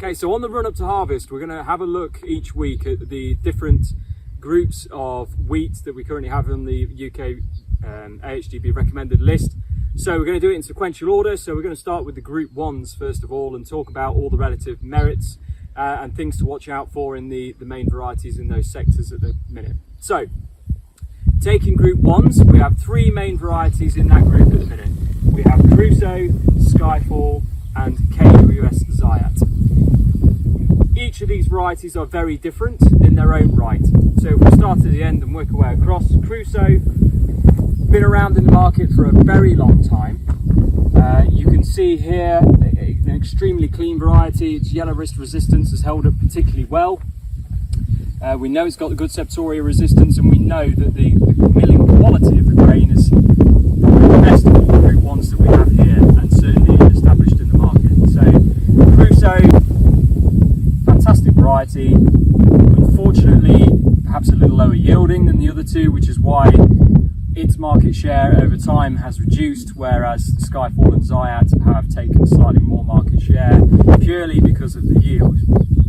Okay, so on the run up to harvest, we're going to have a look each week at the different groups of wheat that we currently have on the UK AHDB recommended list. So we're going to do it in sequential order. So we're going to start with the group ones first of all and talk about all the relative merits and things to watch out for in the main varieties in those sectors at the minute. So taking group ones, we have three main varieties in that group at the minute. We have Crusoe, Skyfall and KWS Zayat. Each of these varieties are very different in their own right. So if we start at the end and work our way across, Crusoe, been around in the market for a very long time. You can see here an extremely clean variety. Its yellow rust resistance has held up particularly well. We know it's got the good septoria resistance, and we know that the milling quality of the grain is the best of all the group ones that we have here, and certainly established in the market. So Crusoe, fantastic variety, unfortunately perhaps a little lower yielding than the other two, which is why its market share over time has reduced, whereas Skyfall and Zayat have taken slightly more market share purely because of the yield.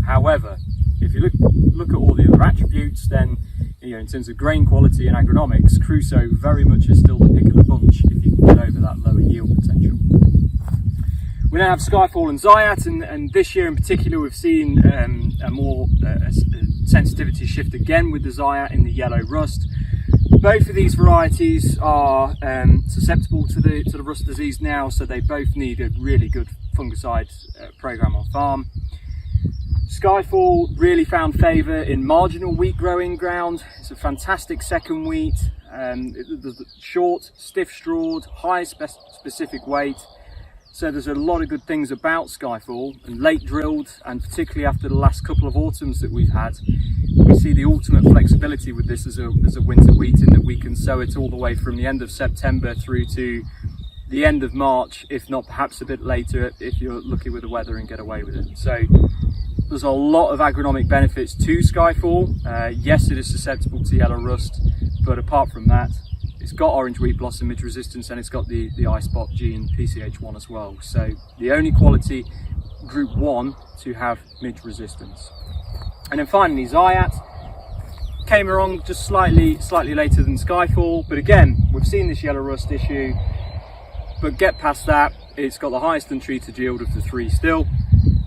However, if you look at all the other attributes, then in terms of grain quality and agronomics, Crusoe very much is still the pick of the bunch if you can get over that lower yield potential. We now have Skyfall and Zayat, and this year in particular we've seen a sensitivity shift again with the Zayat in the yellow rust. Both of these varieties are susceptible to the rust disease now, so they both need a really good fungicide program on farm. Skyfall really found favour in marginal wheat growing ground. It's a fantastic second wheat, short, stiff strawed, high specific weight. So there's a lot of good things about Skyfall, and late drilled, and particularly after the last couple of autumns that we've had, we see the ultimate flexibility with this as a winter wheat, in that we can sow it all the way from the end of September through to the end of March, if not perhaps a bit later if you're lucky with the weather and get away with it. So there's a lot of agronomic benefits to Skyfall. Yes, it is susceptible to yellow rust, but apart from that, it's got orange wheat blossom midge resistance, and it's got the I-spot gene PCH1 as well. So the only quality group 1 to have midge resistance. And then finally, Zayat came along just slightly later than Skyfall, but again, we've seen this yellow rust issue, but get past that, it's got the highest untreated yield of the three still.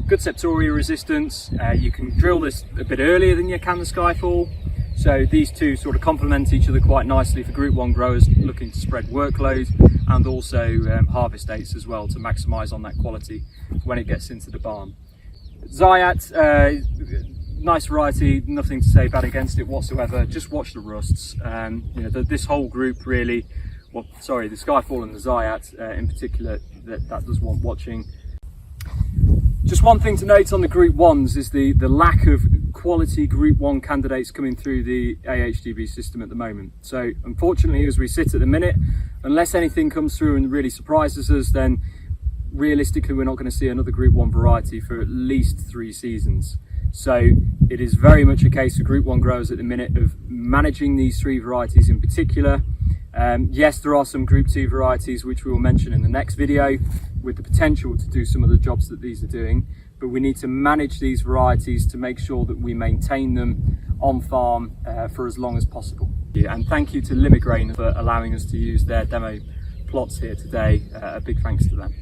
Good septoria resistance. You can drill this a bit earlier than you can the Skyfall. So these two sort of complement each other quite nicely for group 1 growers looking to spread workload, and also harvest dates as well to maximise on that quality when it gets into the barn. Zayat, nice variety, nothing to say bad against it whatsoever. Just watch the rusts. This whole group really, the Skyfall and the Zayat in particular, that does want watching. Just one thing to note on the group 1s is the lack of quality group 1 candidates coming through the AHDB system at the moment. So unfortunately, as we sit at the minute, unless anything comes through and really surprises us, then realistically we're not going to see another group 1 variety for at least 3 seasons. So it is very much a case for group 1 growers at the minute of managing these 3 varieties in particular. Yes, there are some group 2 varieties which we will mention in the next video with the potential to do some of the jobs that these are doing, but we need to manage these varieties to make sure that we maintain them on farm for as long as possible. And thank you to Limigrain for allowing us to use their demo plots here today. A big thanks to them.